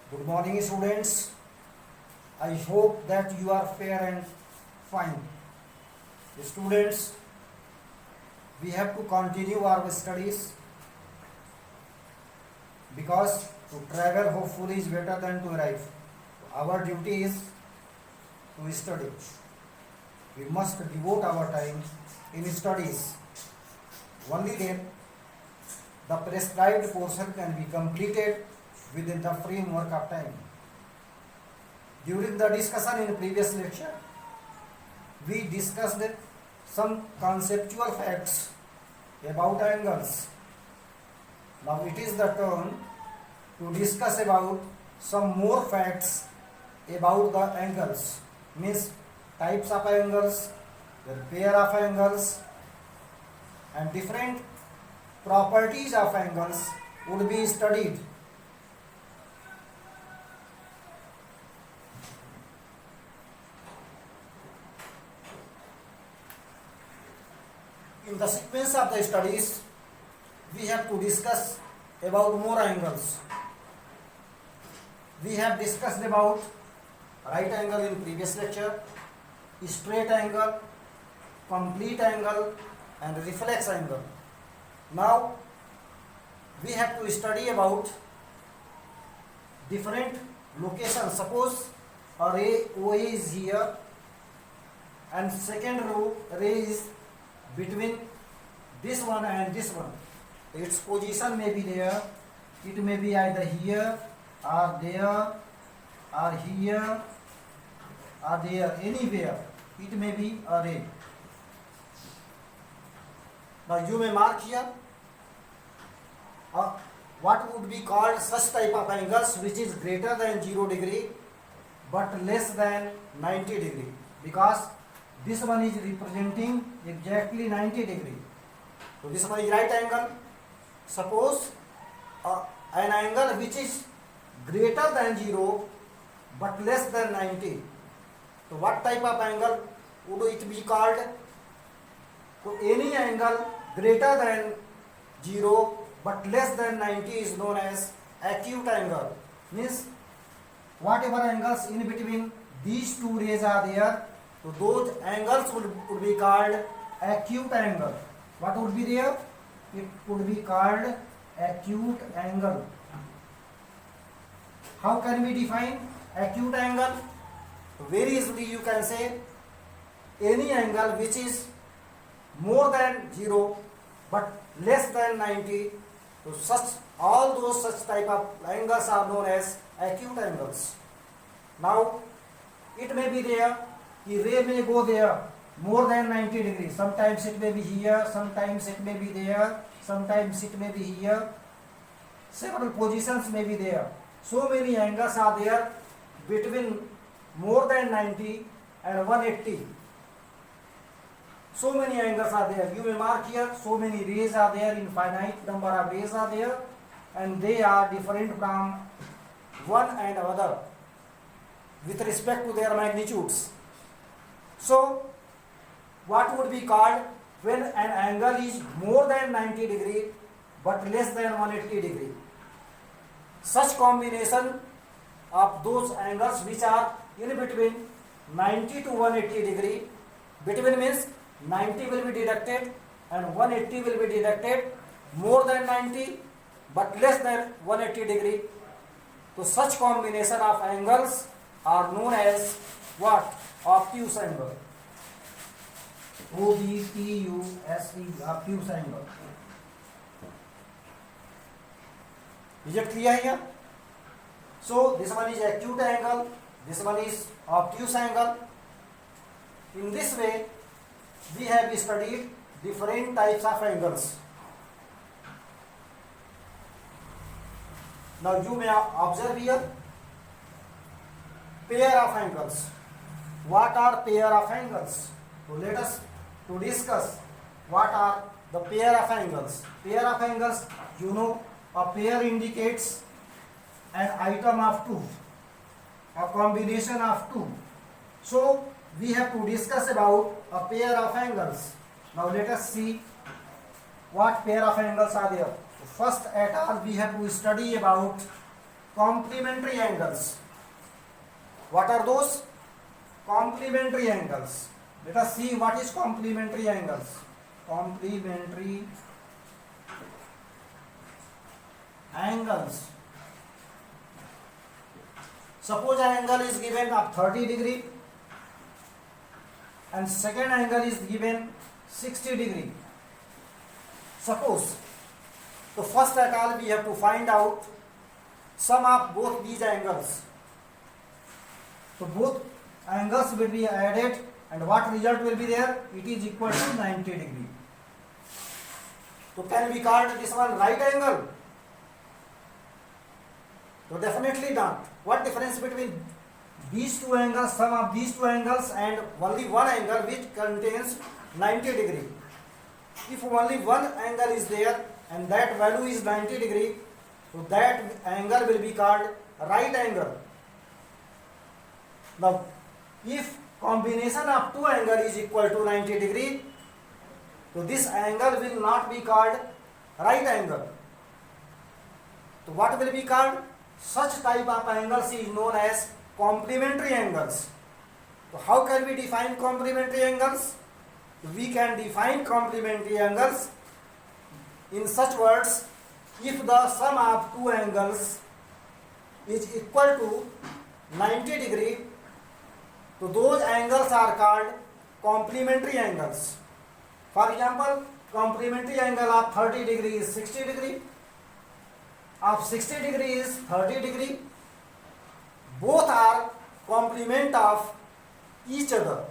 Good morning, students. I hope that you are fair and fine. Students, we have to continue our studies because to travel hopefully is better than to arrive. Our duty is to study. We must devote our time in studies. Only then the prescribed portion can be completed within the framework of time. During the discussion in previous lecture, we discussed some conceptual facts about angles. Now it is the turn to discuss about some more facts about the angles, means types of angles, their pair of angles, and different properties of angles would be studied. In the sequence of the studies, we have to discuss about more angles. We have discussed about right angle in previous lecture, straight angle, complete angle, and reflex angle. Now we have to study about different locations. Suppose a ray OA is here and second ray is between this one and this one. Its position may be there. It may be either here or there or here or there, anywhere. It may be a ray. Now you may mark here what would be called such type of angles which is greater than 0 degree but less than 90 degree, because this one is representing exactly 90 degree. So this one is right angle. Suppose an angle which is greater than 0 but less than 90. So what type of angle would it be called? So any angle greater than 0 but less than 90 is known as acute angle. Means whatever angles in between these two rays are there, so those angles would be called acute angle. What would be there? It would be called acute angle. How can we define acute angle? Very easily you can say any angle which is more than 0 but less than 90. So all those such type of angles are known as acute angles. Now it may be there, the ray may go there more than 90 degrees. Sometimes it may be here, sometimes it may be there, sometimes it may be here. Several positions may be there. So many angles are there between more than 90 and 180. So many angles are there. You may mark here, so many rays are there, infinite number of rays are there, and they are different from one and another with respect to their magnitudes. So what would be called when an angle is more than 90 degree but less than 180 degree? Such combination of those angles which are in between 90 to 180 degree, between means 90 will be deducted and 180 will be deducted, more than 90 but less than 180 degree. So such combination of angles are known as what? Obtuse angle. OBTUSE, obtuse angle. Is it clear here? So this one is acute angle, this one is obtuse angle. In this way we have studied different types of angles. Now you may observe here pair of angles. What are pair of angles? So let us to discuss what are the pair of angles. Pair of angles, you know, a pair indicates an item of two, a combination of two. So we have to discuss about a pair of angles. Now let us see what pair of angles are there. First at all we have to study about complementary angles. What are those? Complementary angles. Let us see what is complementary angles. Complementary angles. Suppose an angle is given of 30 degree and second angle is given 60 degree. Suppose, so first at all we have to find out sum of both these angles. So both angles will be added and what result will be there? It is equal to 90 degree. So can we call this one right angle? So definitely not. What difference between these two angles, sum of these two angles and only one angle which contains 90 degree? If only one angle is there and that value is 90 degree, so that angle will be called right angle. Now, if combination of two angles is equal to 90 degree, so this angle will not be called right angle. So what will be called? Such type of angles is known as complementary angles. So how can we define complementary angles? We can define complementary angles in such words: if the sum of two angles is equal to 90 degree, so those angles are called complementary angles. For example, complementary angle of 30 degree is 60 degree, of 60 degree is 30 degree. Both are complement of each other.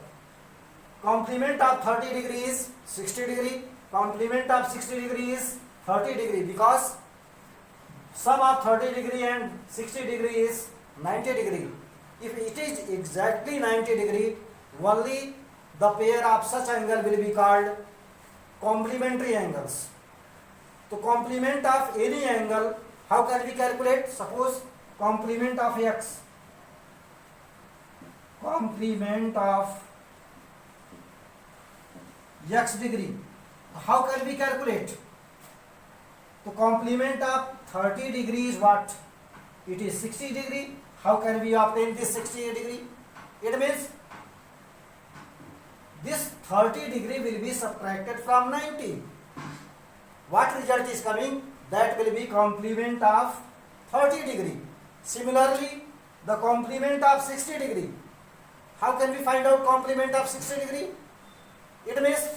Complement of 30 degree is 60 degree, complement of 60 degree is 30 degree, because sum of 30 degree and 60 degree is 90 degree. If it is exactly 90 degree, only the pair of such angle will be called complementary angles. So complement of any angle, how can we calculate? Suppose complement of x, complement of x degree, how can we calculate? The complement of 30 degree is what? It is 60 degree. How can we obtain this 60 degree? It means this 30 degree will be subtracted from 90. What result is coming? That will be complement of 30 degree. Similarly, the complement of 60 degree. How can we find out complement of 60 degree? It means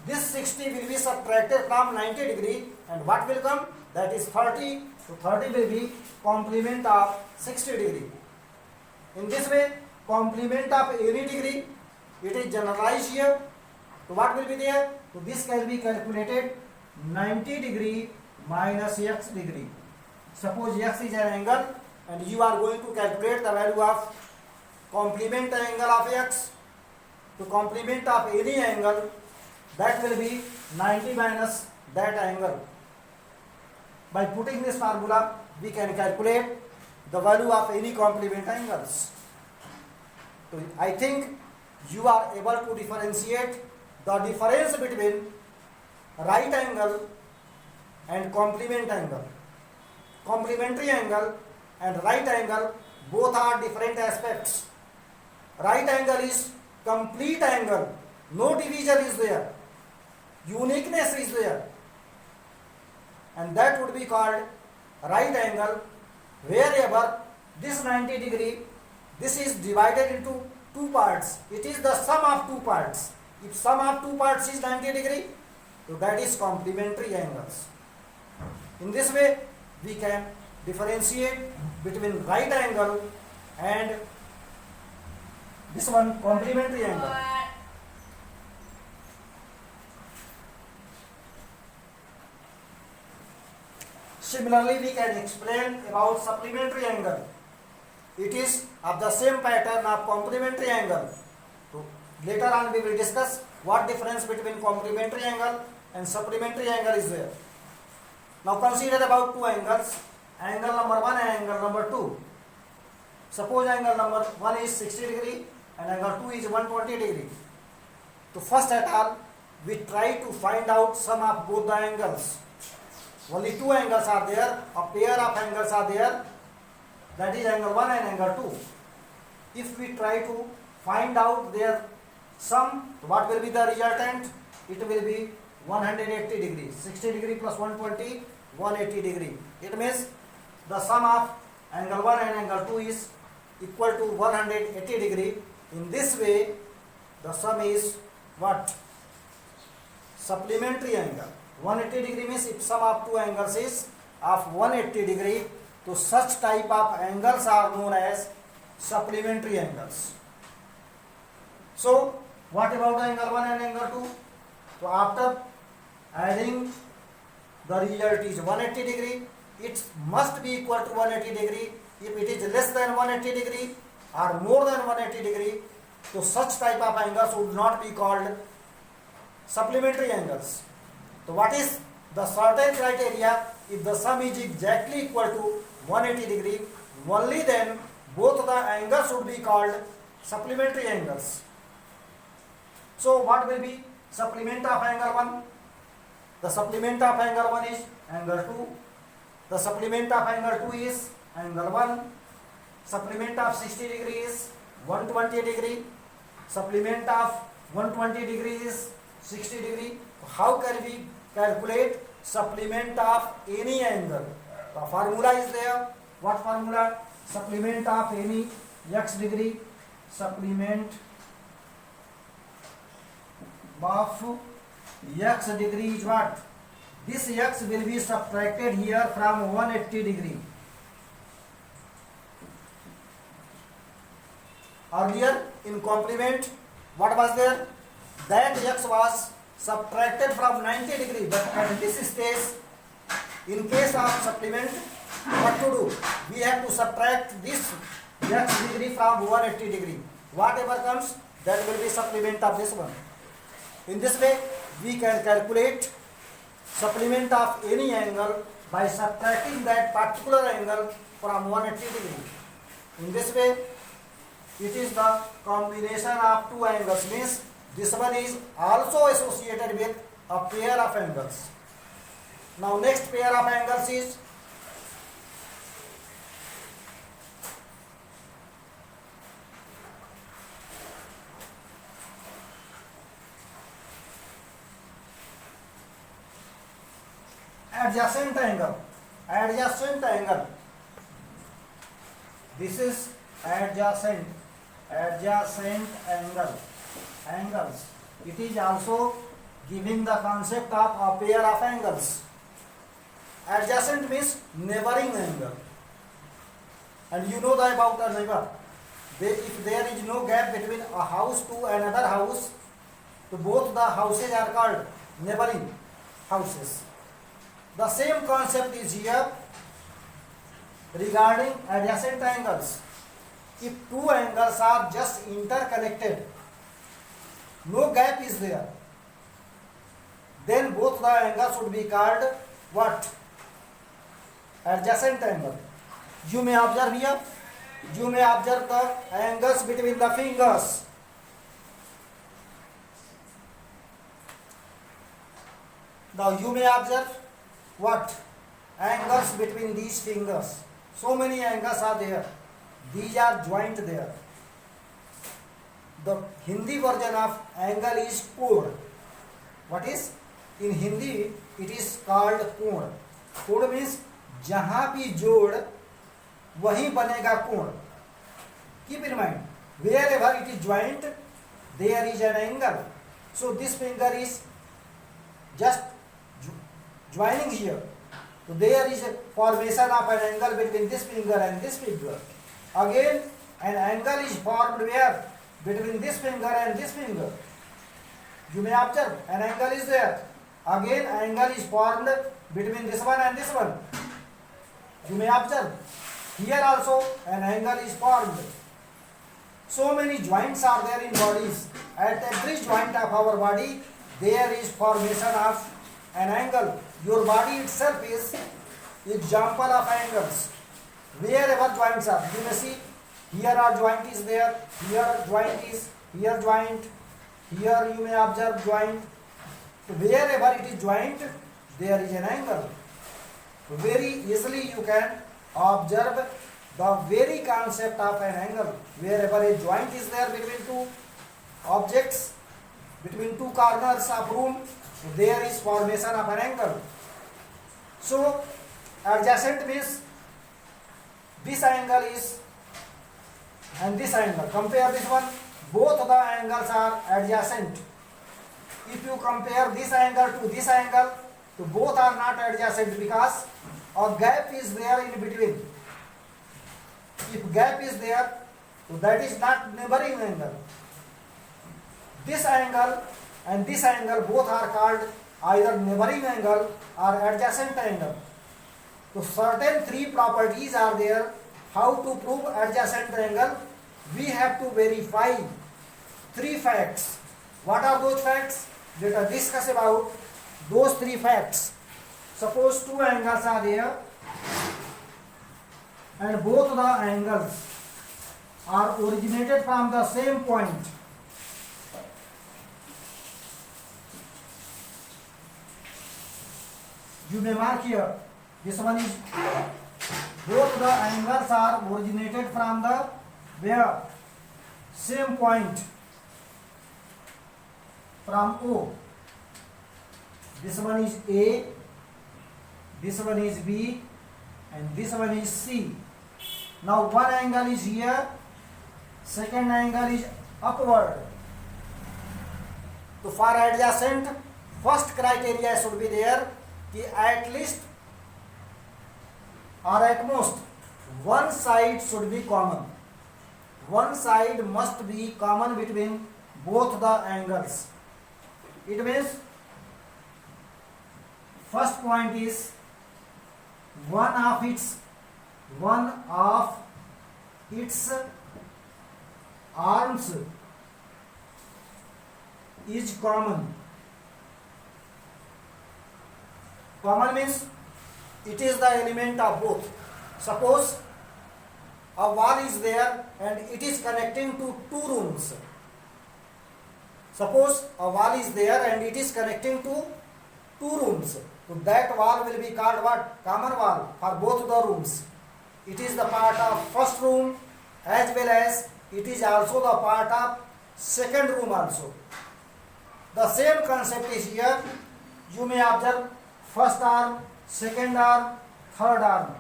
this 60 will be subtracted from 90 degree and what will come? That is 30. So 30 will be complement of 60 degree. In this way, complement of any degree, it is generalized here. So what will be there? So this can be calculated 90 degree minus x degree. Suppose x is an angle and you are going to calculate the value of complement angle of x. To complement of any angle, that will be 90 minus that angle. By putting this formula, we can calculate the value of any complement angles. So I think you are able to differentiate the difference between right angle and complement angle. Complementary angle and right angle both are different aspects. Right angle is complete angle, no division is there, uniqueness is there, and that would be called right angle, wherever this 90 degree, this is divided into two parts. It is the sum of two parts. If sum of two parts is 90 degree, so that is complementary angles. In this way, we can differentiate between right angle and this one, complementary angle. Similarly, we can explain about supplementary angle. It is of the same pattern of complementary angle. So later on we will discuss what difference between complementary angle and supplementary angle is there. Now consider about two angles, angle number 1 and angle number 2. Suppose angle number 1 is 60 degree and angle 2 is 120 degree. So first at all, we try to find out sum of both the angles. Only two angles are there, a pair of angles are there. that is angle 1 and angle 2. If we try to find out their sum, what will be the resultant? It will be 180 degree. 60 degree plus 120, 180 degree. It means the sum of angle 1 and angle 2 is equal to 180 degree. In this way, the sum is what? Supplementary angle. 180 degree means if sum of two angles is of 180 degree, so such type of angles are known as supplementary angles. So what about angle 1 and angle 2? So after adding, the result is 180 degree. It must be equal to 180 degree. If it is less than 180 degree or more than 180 degree, so such type of angles would not be called supplementary angles. So what is the certain criteria? If the sum is exactly equal to 180 degree, only then both the angles should be called supplementary angles. So what will be supplement of angle 1? The supplement of angle 1 is angle 2. The supplement of angle 2 is angle 1. Supplement of 60 degree is 120 degree. Supplement of 120 degree is 60 degree. How can we calculate supplement of any angle? The formula is there. What formula? Supplement of any x degree. Supplement of x degree is what? This x will be subtracted here from 180 degree. Earlier in complement, what was there? That x was subtracted from 90 degree, but at this stage, in case of supplement, what to do? We have to subtract this x degree from 180 degree. Whatever comes, that will be supplement of this one. In this way, we can calculate supplement of any angle by subtracting that particular angle from 180 degree. In this way, it is the combination of two angles, means this one is also associated with a pair of angles. Now next pair of angles is adjacent angle. Adjacent angle. This is adjacent angle. Angles. It is also giving the concept of a pair of angles. Adjacent means neighboring angle. And you know that about a neighbor. If there is no gap between a house to another house, so both the houses are called neighboring houses. The same concept is here regarding adjacent angles. If two angles are just interconnected, no gap is there, then both the angles would be called what? Adjacent angle. You may observe here, you may observe the angles between the fingers. Now you may observe what? Angles between these fingers. So many angles are there. These are joint there. The Hindi version of angle is कोण. What is? In Hindi it is called कोण. कोण means जहाँ भी जोड़ वहीं बनेगा कोण. Keep in mind, wherever it is joint, there is an angle. So this finger is just joining here. So there is a formation of an angle between this finger and this finger. Again, an angle is formed where? Between this finger and this finger. You may observe, an angle is there. Again, an angle is formed between this one and this one. You may observe, here also an angle is formed. So many joints are there in bodies. At every joint of our body, there is formation of an angle. Your body itself is example of angles. Wherever joints are, you may see, here our joint is there, here joint is, here joint, here you may observe joint. So wherever it is joint, there is an angle. Very easily you can observe the very concept of an angle. Wherever a joint is there between two objects, between two corners of room, there is formation of an angle. So adjacent means this angle is and this angle. Compare this one. Both the angles are adjacent. If you compare this angle to this angle, so both are not adjacent because a gap is there in between. If gap is there, so that is not neighboring angle. This angle and this angle both are called either neighboring angle or adjacent angle. So certain three properties are there. How to prove adjacent angle? We have to verify three facts. What are those facts? Let us discuss about those three facts. Suppose two angles are there and both the angles are originated from the same point. You may mark here. This one is both the angles are originated from the where? Same point, from O. This one is A, this one is B, and this one is C. Now one angle is here, second angle is upward. So for adjacent, first criteria should be there कि at least or at most one side should be common. One side must be common between both the angles. It means first point is one of its arms is common. Common means it is the element of both. Suppose a wall is there and it is connecting to two rooms. Suppose a wall is there and it is connecting to two rooms. So that wall will be called what? Common wall for both the rooms. It is the part of first room as well as it is also the part of second room also. The same concept is here. You may observe first arm, second arm, third arm.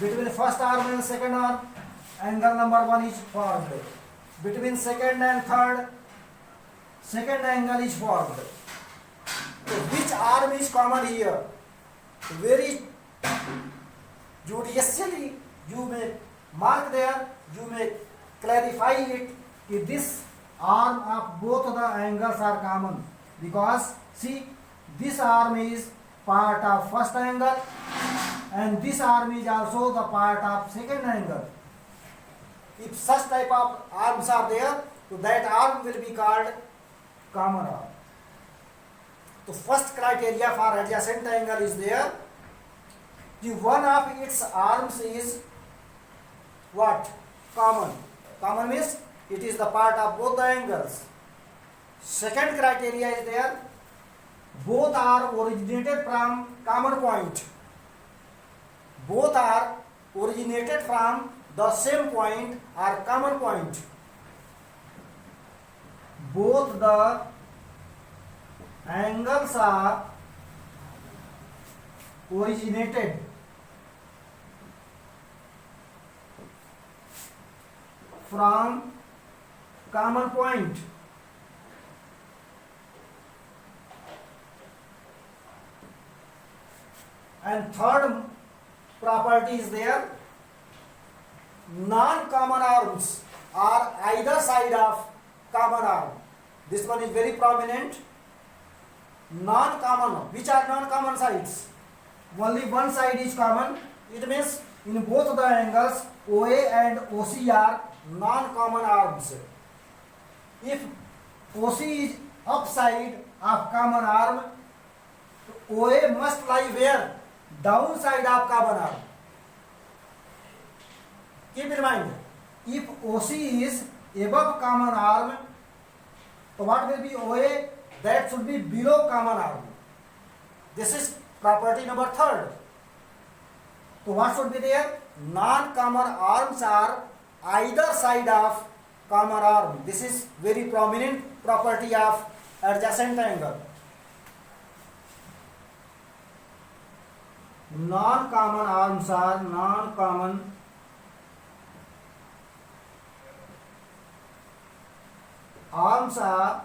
Between first arm and second arm, angle number 1 is formed. Between second and third, second angle is formed. So which arm is common here? Very judiciously you may mark there, you may clarify it if this arm of both the angles are common, because see, this arm is part of first angle and this arm is also the part of second angle. If such type of arms are there, so that arm will be called common arm. The first criteria for adjacent angle is there. The one of its arms is what? Common. Common means it is the part of both the angles. Second criteria is there. Both are originated from common point. Both are originated from the same point or common point. Both the angles are originated from common point. And third property is there. Non-common arms are either side of common arm. This one is very prominent. Non-common. Which are non-common sides? Only one side is common. It means in both the angles OA and OC are non-common arms. If OC is upside of common arm, OA must lie where? Downside of common arm. Keep in mind, if OC is above common arm, so what will be OA? That should be below common arm. This is property number third. So what should be there? non-common arms are either side of common arm. This is very prominent property of adjacent angle. Non-common arms are non-common arms are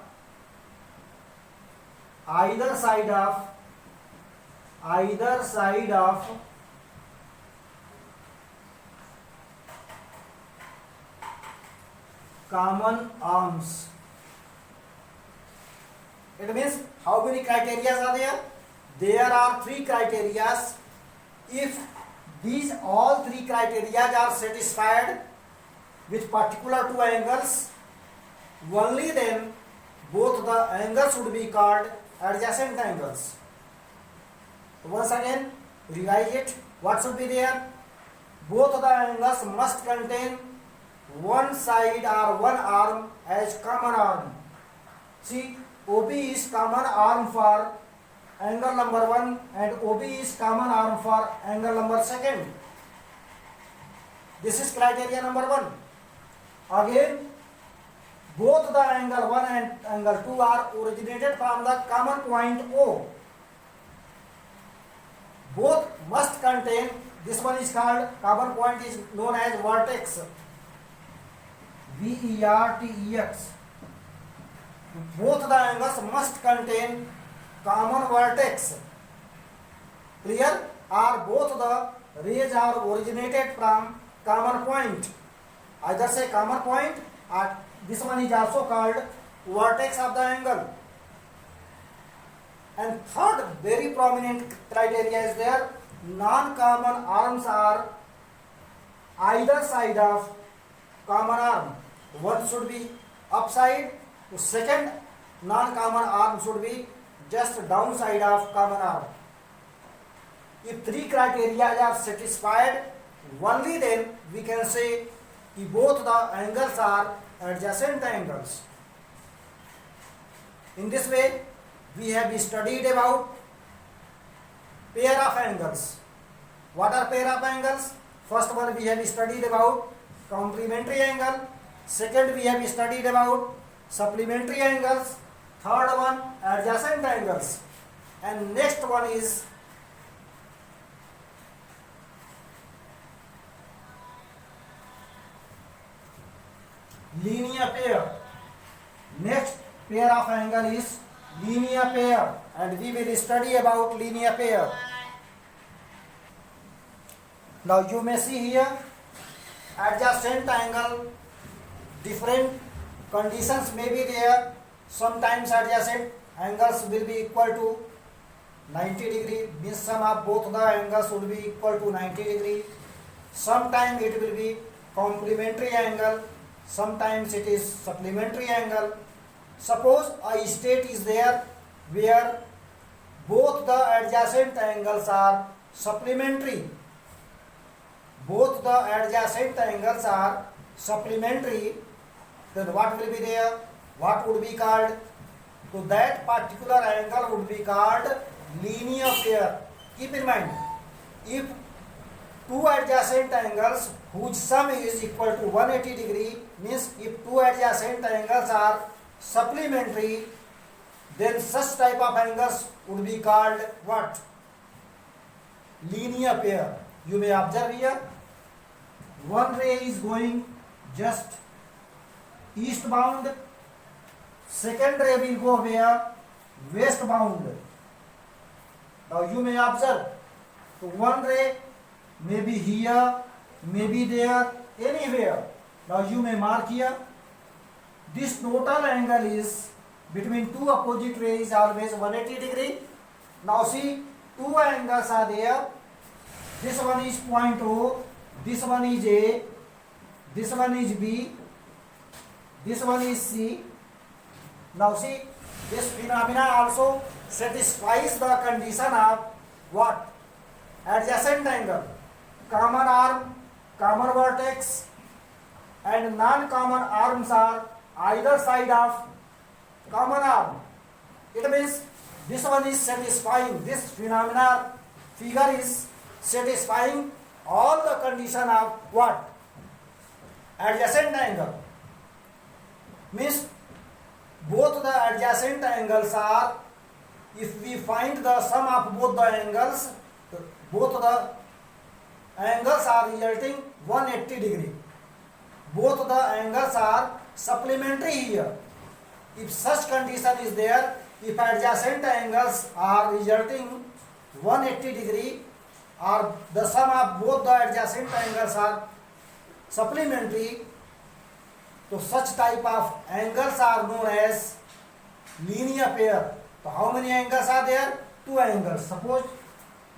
either side of common arms. It means how many criteria are there? There are 3 criteria. If these all 3 criteria are satisfied with particular 2 angles, only then both the angles would be called adjacent angles. Once again, revise it. What should be there? Both the angles must contain one side or one arm as common arm. See, OB is common arm for angle number 1 and OB is common arm for angle number 2. This is criteria number 1. Again, both the angle 1 and angle 2 are originated from the common point O. Both must contain, this one is called, common point is known as vertex. VERTEX. Both the angles must contain common vertex. Clear? Or both the rays are originated from common point. Either say common point or this one is also called vertex of the angle. And third very prominent criteria is there, non-common arms are either side of common arm. One should be upside, the second non-common arm should be just downside of common arm. If 3 criteria are satisfied, only then we can say that both the angles are adjacent angles. In this way, we have studied about pair of angles. What are pair of angles? First one we have studied about complementary angle. Second we have studied about supplementary angles. Third one adjacent angles. And next one is linear pair. Next pair of angle is linear pair, and we will study about linear pair. Now you may see here adjacent angle, different conditions may be there. Sometimes adjacent angles will be equal to 90 degree, means sum of both the angles will be equal to 90 degree. Sometimes it will be complementary angle, sometimes it is supplementary angle. Suppose a state is there where both the adjacent angles are supplementary. Both the adjacent angles are supplementary. Then what will be there? What would be called? So that particular angle would be called linear pair. Keep in mind, if 2 adjacent angles whose sum is equal to 180 degree, means if 2 adjacent angles are supplementary, then such type of angles would be called what? Linear pair. You may observe here, one ray is going just eastbound, second ray will go where? Westbound. Now you may observe, so one ray may be here, may be there, anywhere. Now you may mark here, this total angle is between 2 opposite rays always 180 degree. Now see, 2 angles are there. This one is point O, this one is A, this one is B, this one is C. Now see, this phenomena also satisfies the condition of what? Adjacent angle, common arm, common vertex, and non-common arms are either side of common arm. It means this one is satisfying, this phenomena figure is satisfying all the condition of what? Adjacent angle. Means both the adjacent angles are, if we find the sum of both the angles, both the angles are resulting 180 degree. Both the angles are supplementary here. If such condition is there, if adjacent angles are resulting 180 degree, or the sum of both the adjacent angles are supplementary, so such type of angles are known as linear pair. So how many angles are there? Two angles. Suppose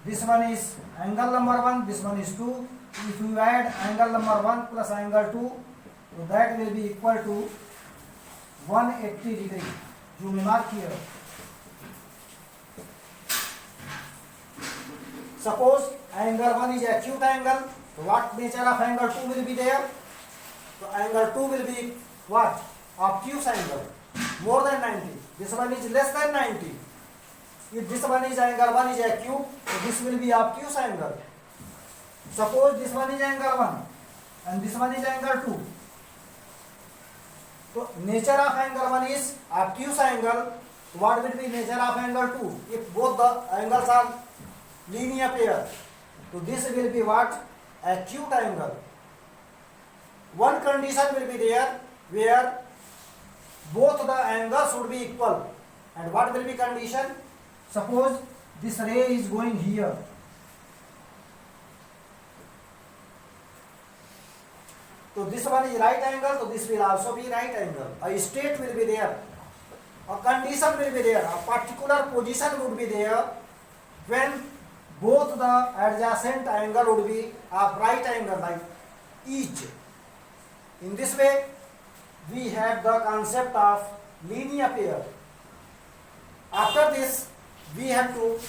this one is angle number 1, this one is 2. If you add angle number 1 plus angle 2, so that will be equal to 180 degree. You may mark here. Suppose angle 1 is acute angle, so what nature of angle 2 will be there? So angle 2 will be what? Obtuse angle, more than 90. This one is less than 90. If this one is angle 1 is acute, so this will be obtuse angle. Suppose this one is angle 1 and this one is angle 2. So nature of angle 1 is obtuse angle. What will be nature of angle 2? If both the angles are linear pair, so this will be what? Acute angle. One condition will be there where both the angles should be equal. And what will be condition? Suppose this ray is going here. So this one is right angle, so this will also be right angle. A state will be there. A condition will be there. A particular position would be there when both the adjacent angle would be of right angle like each. In this way, we have the concept of linear pair. After this, we have to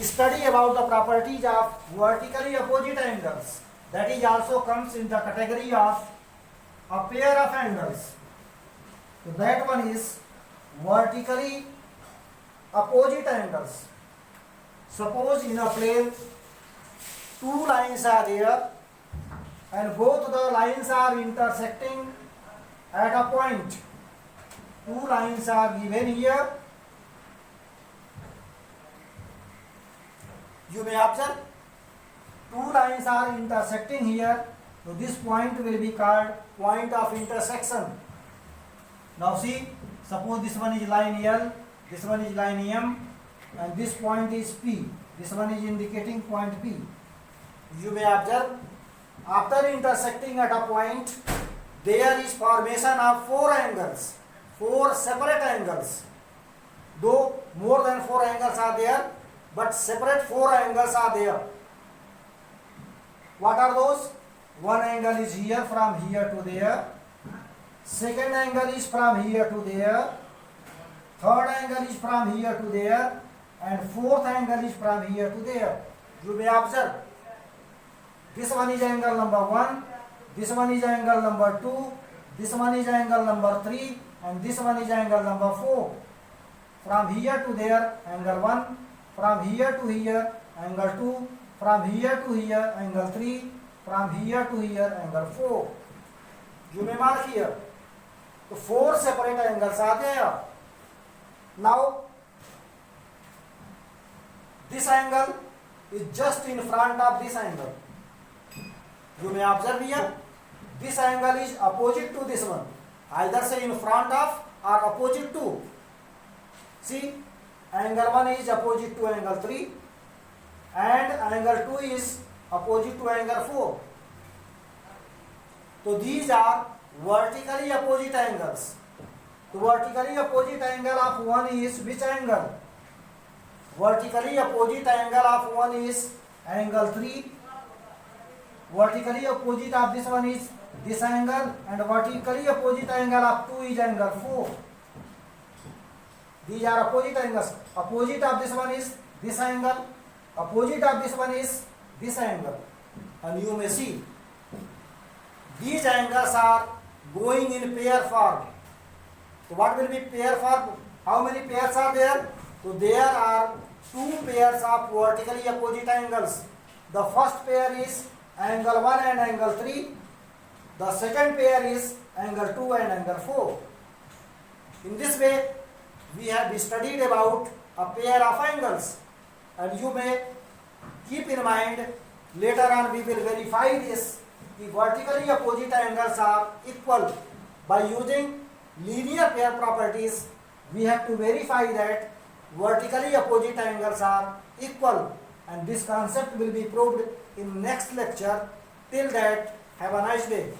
study about the properties of vertically opposite angles. That is also comes in the category of a pair of angles. So that one is vertically opposite angles. Suppose in a plane, two lines are there and both the lines are intersecting at a point. Two lines are given here. You may observe, two lines are intersecting here. So this point will be called point of intersection. Now see, suppose this one is line L, this one is line M, and this point is P. This one is indicating point P. You may observe, after intersecting at a point, there is formation of four angles, four separate angles. Though more than four angles are there, but separate four angles are there. What are those? One angle is here from here to there. Second angle is from here to there. Third angle is from here to there. And fourth angle is from here to there. You may observe, this one is angle number 1, this one is angle number 2, this one is angle number 3, and this one is angle number 4. From here to there, angle 1, from here to here, angle 2, from here to here, angle 3, from here to here, angle 4. You may mark here. So four separate angles are there. Now, this angle is just in front of this angle. You may observe here, this angle is opposite to this one. Either say in front of or opposite to. See, angle 1 is opposite to angle 3 and angle 2 is opposite to angle 4. So these are vertically opposite angles. The vertically opposite angle of one is which angle? Vertically opposite angle of one is angle 3. Vertically opposite of this one is this angle, and vertically opposite angle of 2 is angle 4. These are opposite angles. Opposite of this one is this angle. Opposite of this one is this angle. And you may see, these angles are going in pair form. So what will be pair form? How many pairs are there? So there are two pairs of vertically opposite angles. The first pair is angle 1 and angle 3. The second pair is angle 2 and angle 4. In this way, we have studied about a pair of angles, and you may keep in mind later on we will verify this. The vertically opposite angles are equal. By using linear pair properties, we have to verify that vertically opposite angles are equal, and this concept will be proved in next lecture. Till that, have a nice day.